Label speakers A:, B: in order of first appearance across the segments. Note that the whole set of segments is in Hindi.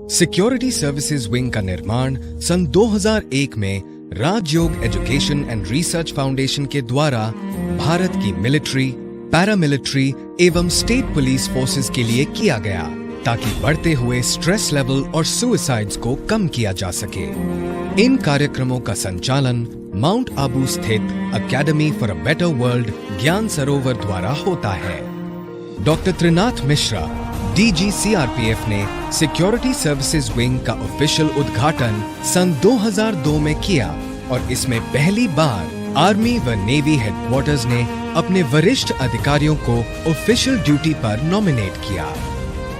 A: सिक्योरिटी सर्विसेज विंग का निर्माण सन 2001 में राजयोग एजुकेशन एंड रिसर्च फाउंडेशन के द्वारा भारत की मिलिट्री, पैरामिलिट्री एवं स्टेट पुलिस फोर्सेस के लिए किया गया ताकि बढ़ते हुए स्ट्रेस लेवल और सुसाइड्स को कम किया जा सके। इन कार्यक्रमों का संचालन माउंट आबू स्थित academy for a better world ज्ञान सरोवर द्वारा होता है। Doctor Trinath Mishra DG CRPF ने सिक्योरिटी सर्विसेज विंग का ऑफिशियल उद्घाटन सन 2002 में किया और इसमें पहली बार आर्मी व नेवी हेडक्वार्टर्स ने अपने वरिष्ठ अधिकारियों को ऑफिशियल ड्यूटी पर नॉमिनेट किया।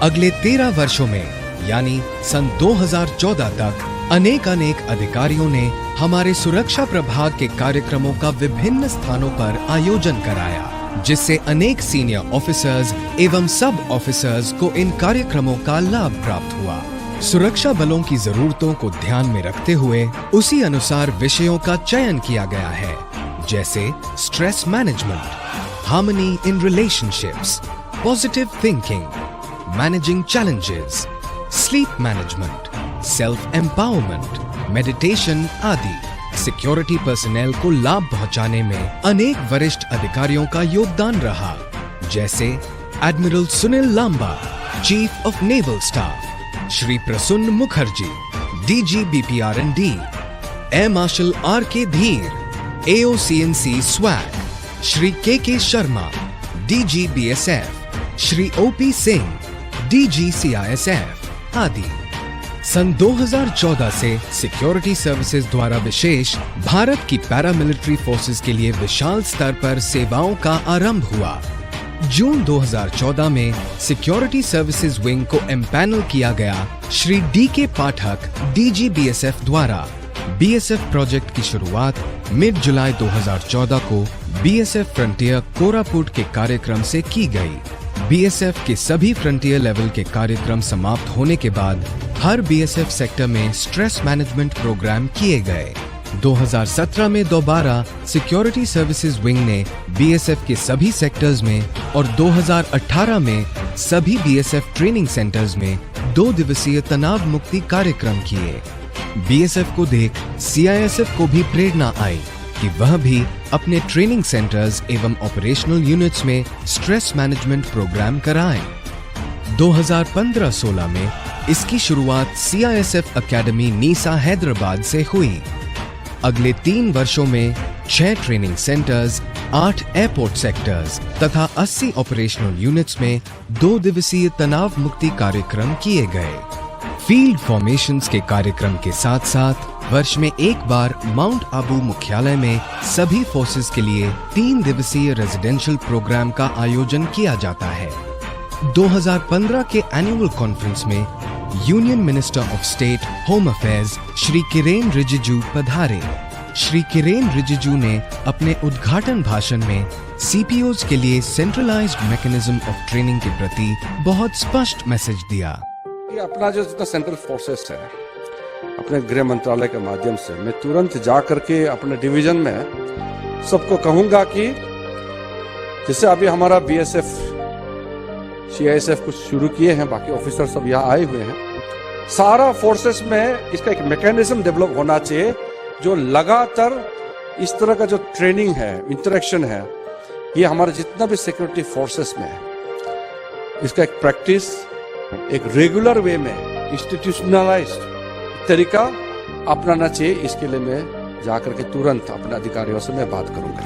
A: अगले 13 वर्षों में यानी सन 2014 तक अनेक अधिकारियों ने हमारे सुरक्षा प्रभाग के कार्यक्रमों का विभिन्न स्थानों पर आयोजन कराया, जिससे अनेक सीनियर ऑफिसर्स एवं सब ऑफिसर्स को इन कार्यक्रमों का लाभ प्राप्त हुआ। सुरक्षा बलों की जरूरतों को ध्यान में रखते हुए उसी अनुसार विषयों का चयन किया गया है, जैसे stress management, harmony in relationships, positive thinking, managing challenges, sleep management, self empowerment, meditation आदि। सिक्योरिटी पर्सनेल को लाभ पहुंचाने में अनेक वरिष्ठ अधिकारियों का योगदान रहा, जैसे admiral Sunil Lamba, chief of naval staff, Shri Prasanna Mukherjee, DG BPR&D, air marshal RK. Dhir, AOCNC स्वैग, Shri K Sharma, DG BSF, Shri OP Singh, DG CISF आदि। सन 2014 से सिक्योरिटी सर्विसेज द्वारा विशेष भारत की पैरामिलिट्री फोर्सेस के लिए विशाल स्तर पर सेवाओं का आरंभ हुआ। जून 2014 में सिक्योरिटी सर्विसेज विंग को एम्पैनल किया गया श्री डी.के. पाठक डीजी बीएसएफ द्वारा। बीएसएफ प्रोजेक्ट की शुरुआत मिड जुलाई 2014 को बीएसएफ फ्रंटियर कोरापुट के कार्यक्रम से की गई। बीएसएफ के सभी फ्रंटियर लेवल के कार्यक्रम समाप्त होने के बाद हर बीएसएफ सेक्टर में स्ट्रेस मैनेजमेंट प्रोग्राम किए गए। 2017 में दोबारा सिक्योरिटी सर्विसेज विंग ने बीएसएफ के सभी सेक्टर्स में और 2018 में सभी बीएसएफ ट्रेनिंग सेंटर्स में 2 दिवसीय तनाव मुक्ति कार्यक्रम किए। बीएसएफ को देख सीआईएसएफ को भी प्रेरणा आई कि वह भी अपने ट्रेनिंग सेंटर्स एवं ऑपरेशनल यूनिट्स में स्ट्रेस मैनेजमेंट प्रोग्राम कराएं। 2015-16 में इसकी शुरुआत सीआईएसएफ अकेडमी नीसा हैदराबाद से हुई। अगले 3 वर्षों में 6 ट्रेनिंग सेंटर्स, 8 एयरपोर्ट सेक्टर्स तथा 80 ऑपरेशनल यूनिट्स में 2 दिवसीय तनाव मुक्ति कार्यक्रम किए गए। फील्ड फॉर्मेशंस के कार्यक्रम के साथ साथ वर्ष में एक बार माउंट आबू मुख्यालय में सभी फोर्सेस के लिए 3 दिवसीय रेजिडेंशियल प्रोग्राम का आयोजन किया जाता है। 2015 के एनुअल कॉन्फ्रेंस में union minister of state home affairs Shri Kiren Rijiju पधारे। श्री किरेन रिजिजू ने अपने उद्घाटन भाषण में सीपीओज के लिए सेंट्रलाइज्ड मैकेनिज्म ऑफ ट्रेनिंग के प्रति बहुत स्पष्ट मैसेज दिया।
B: अपना जो सेंट्रल फोर्सेस है, अपने गृह मंत्रालय के माध्यम से मैं तुरंत जा करके अपने डिवीजन में सबको कहूंगा कि जैसे अभी हमारा बीएसएफ, सीआईएसएफ कुछ शुरू किए हैं, बाकी ऑफिसर सब यहाँ आए हुए हैं, सारा फोर्सेस में इसका एक मैकेनिज्म डेवलप होना चाहिए जो लगातार इस तरह का जो ट्रेनिंग है, इंटरेक्शन है, ये हमारे जितना भी सिक्योरिटी फोर्सेस में है, इसका एक प्रैक्टिस एक रेगुलर वे में इंस्टीट्यूशनलाइज्ड तरीका अपनाना चाहिए। इसके लिए मैं जाकर के तुरंत अपने अधिकारियों से मैं बात करूंगा।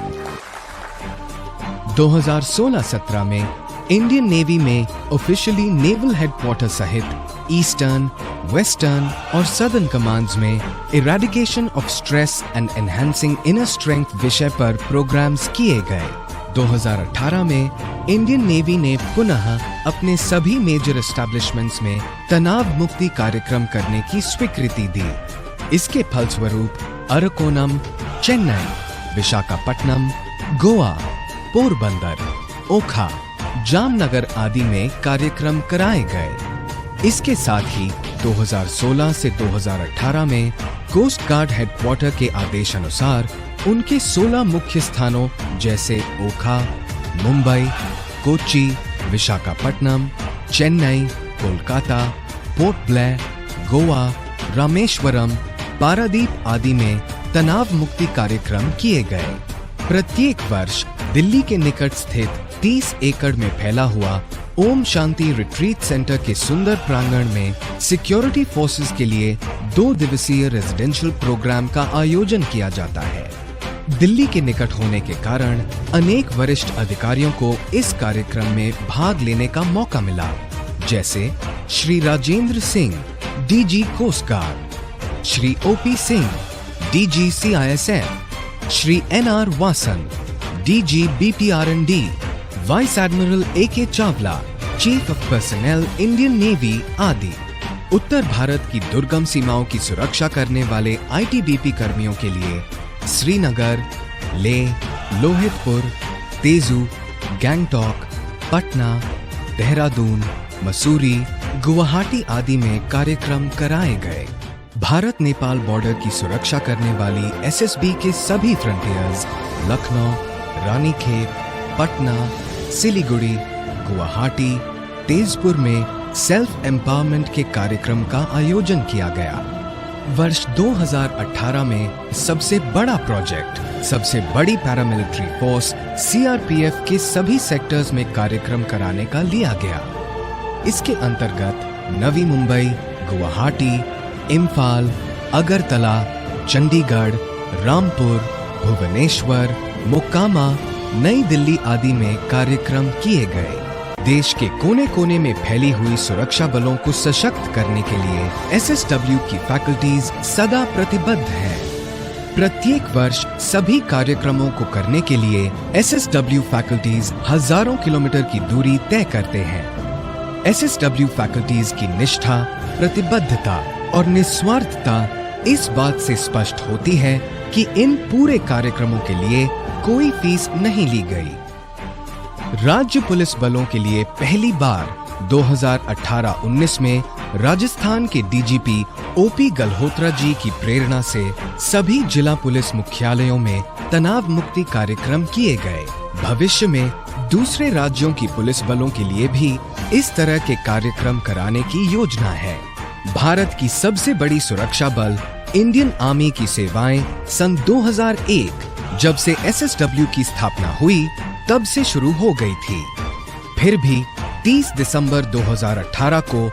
A: 2016-17 में इंडियन नेवी में ऑफिशियली नेवल हेडक्वार्टर सहित ईस्टर्न, वेस्टर्न और सदर्न कमांड्स में eradication of stress and enhancing inner strength विषय पर प्रोग्राम्स किए गए। 2018 में इंडियन नेवी ने पुनः अपने सभी मेजर एस्टैब्लिशमेंट्स में तनाव मुक्ति कार्यक्रम करने की स्वीकृति दी। इसके फलस्वरूप अरकोनम, चेन्नई, विशाखापट्टनम, गोवा, पोरबंदर, ओखा, जामनगर आदि में कार्यक्रम कराए गए। इसके साथ ही 2016 से 2018 में कोस्ट गार्ड हेडक्वार्टर के आदेश अनुसार उनके 16 मुख्य स्थानों जैसे ओखा, मुंबई, कोच्चि, विशाखापट्टनम, चेन्नई, कोलकाता, पोर्ट ब्लेयर, गोवा, रामेश्वरम, पारादीप आदि में तनाव मुक्ति कार्यक्रम किए गए। प्रत्येक वर्ष दिल्ली के निकट स्थित 30 एकड़ में फैला हुआ ओम शांति रिट्रीट सेंटर के सुंदर प्रांगण में सिक्योरिटी फोर्सेस के लिए 2 दिवसीय रेजिडेंशियल प्रोग्राम का आयोजन किया जाता है। दिल्ली के निकट होने के कारण अनेक वरिष्ठ अधिकारियों को इस कार्यक्रम में भाग लेने का मौका मिला, जैसे Shri Rajendra Singh, DG coast guard, Shri OP Singh, DG CISF, Shri NR Vasan, DG BPR&D, vice admiral AK Chawla, chief of personnel Indian navy आदि। उत्तर भारत की दुर्गम सीमाओं की सुरक्षा करने वाले ITBP कर्मियों के लिए श्रीनगर, लेह, लोहितपुर, तेजू, गैंगटॉक, पटना, देहरादून, मसूरी, गुवाहाटी आदि में कार्यक्रम कराए गए। भारत नेपाल बॉर्डर की सुरक्षा करने वाली SSB के सभी फ्रंटियर्स लखनऊ, रानीखेत, पटना, सिलीगुड़ी, गुवाहाटी, तेजपुर में सेल्फ एम्पावरमेंट के कार्यक्रम का आयोजन किया गया। वर्ष 2018 में सबसे बड़ा प्रोजेक्ट, सबसे बड़ी पैरामिलिट्री फोर्स CRPF के सभी सेक्टर्स में कार्यक्रम कराने का लिया गया। इसके अंतर्गत नवी मुंबई, गुवाहाटी, इम्फाल, अगरतला, चंडीगढ़, रामपुर, भुवनेश्वर, मोकामा, नई दिल्ली आदि में कार्यक्रम किए गए। देश के कोने कोने में फैली हुई सुरक्षा बलों को सशक्त करने के लिए SSW की फैकल्टीज सदा प्रतिबद्ध है। प्रत्येक वर्ष सभी कार्यक्रमों को करने के लिए SSW फैकल्टीज हजारों किलोमीटर की दूरी तय करते हैं। SSW फैकल्टीज की निष्ठा, प्रतिबद्धता और निस्वार्थता इस बात से स्पष्ट होती है कि इन पूरे कार्यक्रमों के लिए कोई फीस नहीं ली गई। राज्य पुलिस बलों के लिए पहली बार 2018-19 में राजस्थान के DGP OP गल्होत्रा जी की प्रेरणा से सभी जिला पुलिस मुख्यालयों में तनाव मुक्ति कार्यक्रम किए गए। भविष्य में दूसरे राज्यों की पुलिस बलों के लिए भी इस तरह के कार्यक्रम कराने की योजना है। भारत की सबसे बड़ी सुरक्षा बल इंडियन आर्मी की सेवाएं सन 2001 जब से SSW की स्थापना हुई तब से शुरू हो गई थी। फिर भी 30 दिसंबर 2018 को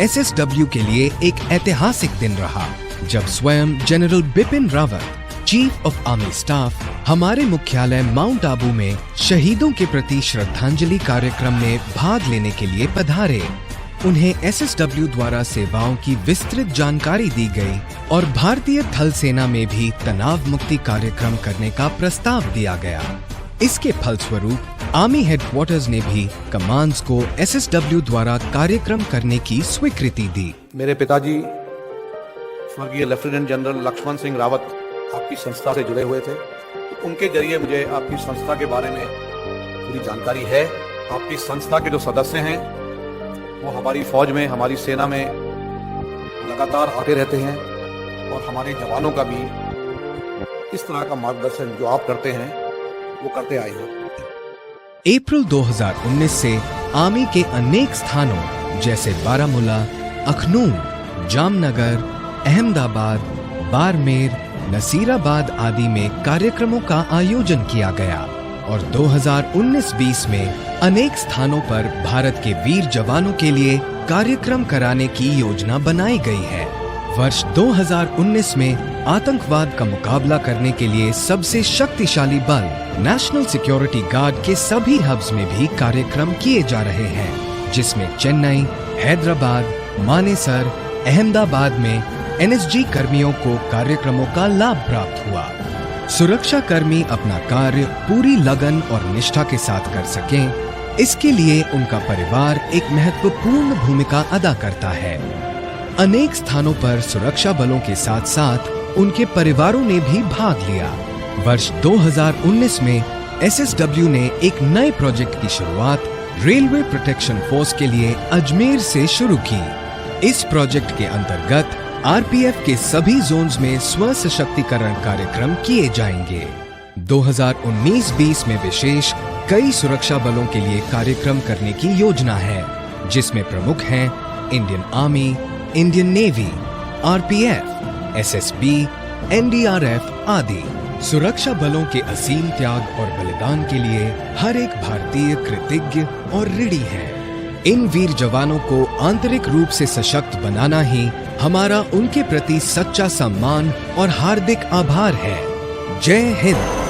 A: SSW के लिए एक ऐतिहासिक दिन रहा, जब स्वयं general Bipin Rawat, chief of army staff, हमारे मुख्यालय माउंट आबू में शहीदों के प्रति श्रद्धांजलि कार्यक्रम में भाग लेने के लिए पधारे। उन्हें SSW द्वारा सेवाओं की विस्तृत जानकारी दी गई और भारतीय थल सेना में भी तनाव मुक्ति कार्यक्रम करने का प्रस्ताव दिया गया। इसके फलस्वरूप आर्मी हेडक्वार्टर्स ने भी कमांड्स को SSW द्वारा कार्यक्रम करने की स्वीकृति दी।
C: मेरे पिताजी स्वर्गीय लेफ्टिनेंट जनरल लक्ष्मण सिंह रावत आपकी संस्था से जुड़े हुए थे, तो उनके जरिए मुझे आपकी संस्था के बारे में पूरी जानकारी है। आपकी संस्था के जो सदस्य हैं वो हमारी फौज में, हमारी सेना में लगातार आते रहते हैं और हमारे जवानों का भी इस तरह का मार्गदर्शन जो आप करते हैं वो करते आए हैं।
A: अप्रैल 2019 से आर्मी के अनेक स्थानों जैसे बारामूला, अखनूर, जामनगर, अहमदाबाद, बाड़मेर, नसीराबाद आदि में कार्यक्रमों का आयोजन किया गया और 2019-20 में अनेक स्थानों पर भारत के वीर जवानों के लिए कार्यक्रम कराने की योजना बनाई गई है। वर्ष 2019 में आतंकवाद का मुकाबला करने के लिए सबसे शक्तिशाली बल नेशनल सिक्योरिटी गार्ड के सभी हब्स में भी कार्यक्रम किए जा रहे हैं, जिसमें चेन्नई, हैदराबाद, मानेसर, अहमदाबाद में NSG कर्मियों को कार्यक्रमों का लाभ प्राप्त हुआ। सुरक्षा कर्मी अपना कार्य पूरी लगन और निष्ठा के साथ कर सकें, इसके लिए उनका परिवार एक महत्वपूर्ण भूमिका अदा करता है। अनेक स्थानों पर सुरक्षा बलों के साथ साथ उनके परिवारों ने भी भाग लिया। वर्ष 2019 में SSW ने एक नए प्रोजेक्ट की शुरुआत रेलवे प्रोटेक्शन फोर्स के लिए अजमेर से शुरू की। इस प्रोजेक्ट के अंतर्गत RPF के सभी जोन्स में स्व सशक्तिकरण कार्यक्रम किए जाएंगे। 2019-20 में विशेष कई सुरक्षा बलों के लिए कार्यक्रम करने की योजना है, जिसमें प्रमुख हैं Indian army, Indian navy, RPF, SSB, NDRF आदि। सुरक्षा बलों के असीम त्याग और बलिदान के लिए हर एक भारतीय कृतज्ञ और ऋणी है। इन वीर जवानों को आंतरिक रूप से सशक्त बनाना ही हमारा उनके प्रति सच्चा सम्मान और हार्दिक आभार है। जय हिंद।